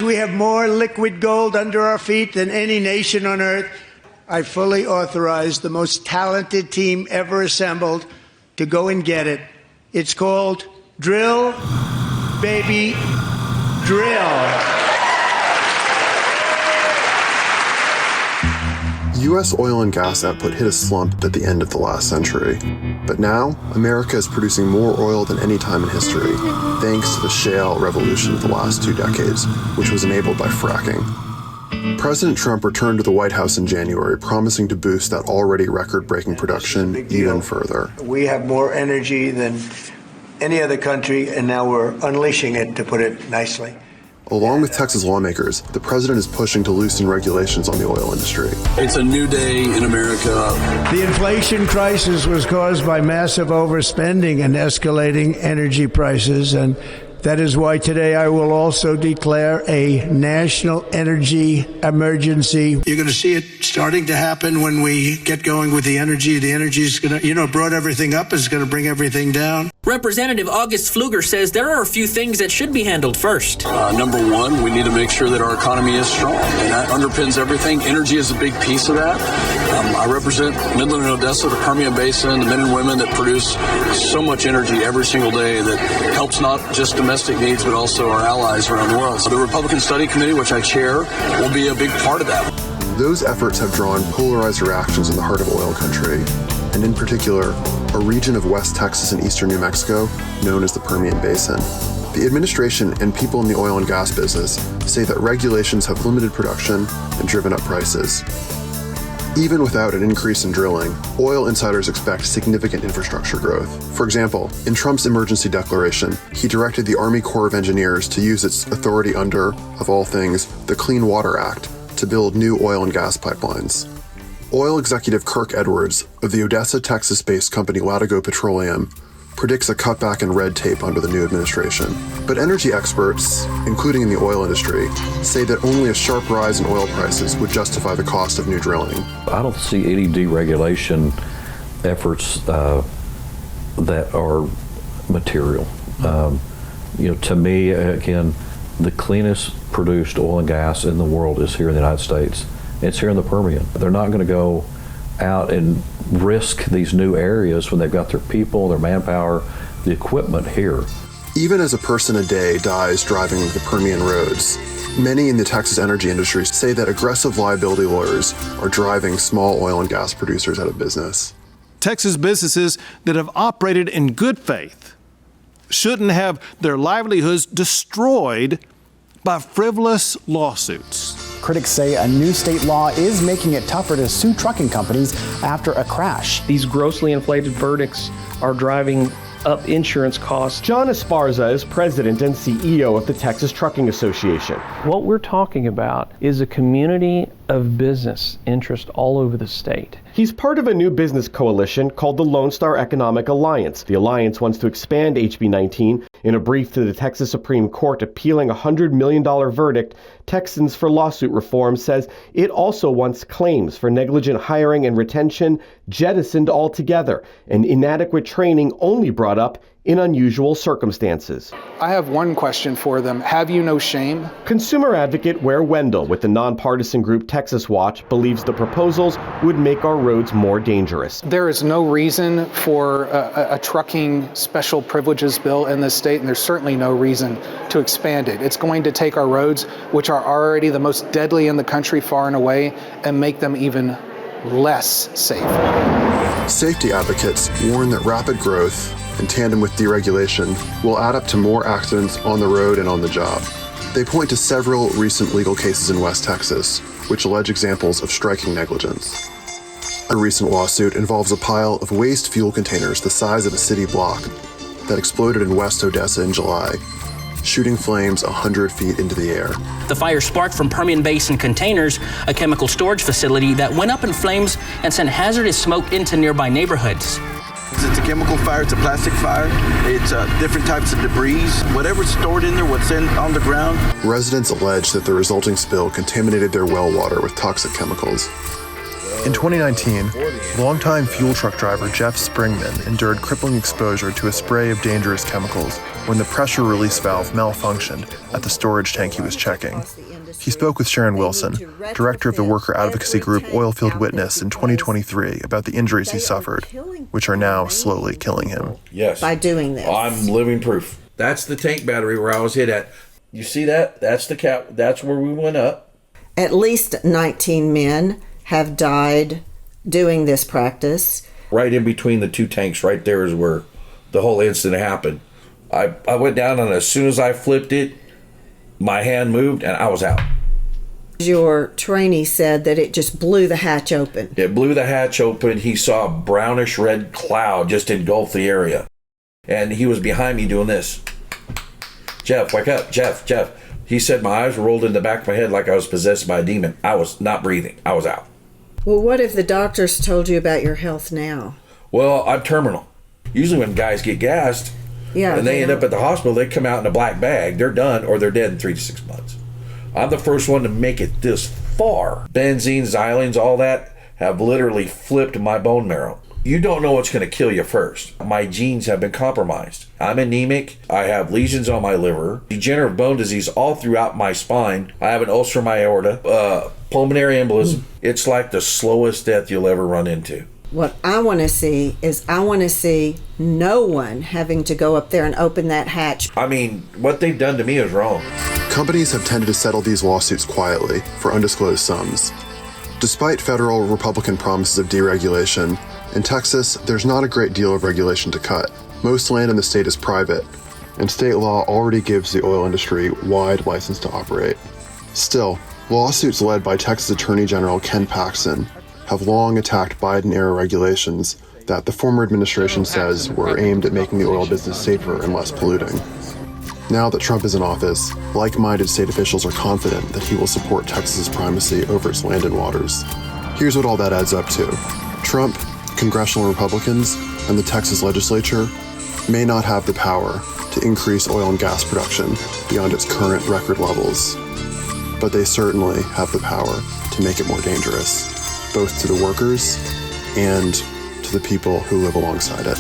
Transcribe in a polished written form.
we have more liquid gold under our feet than any nation on earth. I fully authorize the most talented team ever assembled to go and get it. It's called Drill, Baby, Drill. U.S. oil and gas output hit a slump at the end of the last century. But now, America is producing more oil than any time in history, thanks to the shale revolution of the last 2 decades, which was enabled by fracking. President Trump returned to the White House in January, promising to boost that already record-breaking production even further. We have more energy than any other country, and now we're unleashing it, to put it nicely. Along with Texas lawmakers, the president is pushing to loosen regulations on the oil industry. It's a new day in America. The inflation crisis was caused by massive overspending and escalating energy prices, and that is why today I will also declare a national energy emergency. You're going to see it starting to happen when we get going with the energy. The energy is going to, brought everything up, is going to bring everything down. Representative August Pfluger says there are a few things that should be handled first. Number one, we need to make sure that our economy is strong, and that underpins everything. Energy is a big piece of that. I represent Midland and Odessa, the Permian Basin, the men and women that produce so much energy every single day that helps not just domestic needs, but also our allies around the world. So the Republican Study Committee, which I chair, will be a big part of that. Those efforts have drawn polarized reactions in the heart of oil country, and in particular, a region of West Texas and eastern New Mexico known as the Permian Basin. The administration and people in the oil and gas business say that regulations have limited production and driven up prices. Even without an increase in drilling, oil insiders expect significant infrastructure growth. For example, in Trump's emergency declaration, he directed the Army Corps of Engineers to use its authority under, of all things, the Clean Water Act to build new oil and gas pipelines. Oil executive Kirk Edwards of the Odessa, Texas-based company Latigo Petroleum predicts a cutback in red tape under the new administration. But energy experts, including in the oil industry, say that only a sharp rise in oil prices would justify the cost of new drilling. I don't see any deregulation efforts that are material. To me, again, the cleanest produced oil and gas in the world is here in the United States. It's here in the Permian. They're not going to go out and risk these new areas when they've got their people, their manpower, the equipment here. Even as a person a day dies driving the Permian roads, many in the Texas energy industry say that aggressive liability lawyers are driving small oil and gas producers out of business. Texas businesses that have operated in good faith shouldn't have their livelihoods destroyed by frivolous lawsuits. Critics say a new state law is making it tougher to sue trucking companies after a crash. These grossly inflated verdicts are driving up insurance costs. John Esparza is president and CEO of the Texas Trucking Association. What we're talking about is a community of business interest all over the state. He's part of a new business coalition called the Lone Star Economic Alliance. The alliance wants to expand HB 19. In a brief to the Texas Supreme Court appealing a $100 million verdict, Texans for Lawsuit Reform says it also wants claims for negligent hiring and retention jettisoned altogether, and inadequate training only brought up in unusual circumstances. I have one question for them. Have you no shame? Consumer advocate Ware Wendell with the nonpartisan group Texas Watch believes the proposals would make our roads more dangerous. There is no reason for a trucking special privileges bill in this state, and there's certainly no reason to expand it. It's going to take our roads, which are already the most deadly in the country far and away, and make them even less safe. Safety advocates warn that rapid growth in tandem with deregulation will add up to more accidents on the road and on the job. They point to several recent legal cases in West Texas, which allege examples of striking negligence. A recent lawsuit involves a pile of waste fuel containers the size of a city block that exploded in West Odessa in July, shooting flames 100 feet into the air. The fire sparked from Permian Basin Containers, a chemical storage facility that went up in flames and sent hazardous smoke into nearby neighborhoods. It's a chemical fire, it's a plastic fire, it's different types of debris, whatever's stored in there, what's on the ground. Residents allege that the resulting spill contaminated their well water with toxic chemicals. In 2019, longtime fuel truck driver Jeff Springman endured crippling exposure to a spray of dangerous chemicals when the pressure release valve malfunctioned at the storage tank he was checking. He spoke with Sharon Wilson, director of the worker advocacy group Oilfield Witness, in 2023 about the injuries he suffered, which are now slowly killing him. Yes. By doing this. I'm living proof. That's the tank battery where I was hit at. You see that? That's the cap. That's where we went up. At least 19 men have died doing this practice. Right in between the two tanks, right there is where the whole incident happened. I went down, and as soon as I flipped it, my hand moved and I was out. Your trainee said that it just blew the hatch open. It blew the hatch open. He saw a brownish red cloud just engulf the area. And he was behind me doing this. Jeff, wake up, Jeff. He said my eyes were rolled in the back of my head like I was possessed by a demon. I was not breathing. I was out. Well, what if the doctors told you about your health now? Well, I'm terminal. Usually when guys get gassed and they end up at the hospital, they come out in a black bag. They're done or they're dead in 3 to 6 months. I'm the first one to make it this far. Benzene, xylenes, all that have literally flipped my bone marrow. You don't know what's going to kill you first. My genes have been compromised. I'm anemic. I have lesions on my liver, degenerative bone disease all throughout my spine. I have an ulcer in my aorta, pulmonary embolism. It's like the slowest death you'll ever run into. What I want to see is no one having to go up there and open that hatch. I mean, what they've done to me is wrong. Companies have tended to settle these lawsuits quietly for undisclosed sums. Despite federal Republican promises of deregulation, in Texas, there's not a great deal of regulation to cut. Most land in the state is private, and state law already gives the oil industry wide license to operate. Still, lawsuits led by Texas Attorney General Ken Paxton have long attacked Biden-era regulations that the former administration says were aimed at making the oil business safer and less polluting. Now that Trump is in office, like-minded state officials are confident that he will support Texas's primacy over its land and waters. Here's what all that adds up to. Trump, congressional Republicans, and the Texas legislature may not have the power to increase oil and gas production beyond its current record levels, but they certainly have the power to make it more dangerous, both to the workers and to the people who live alongside it.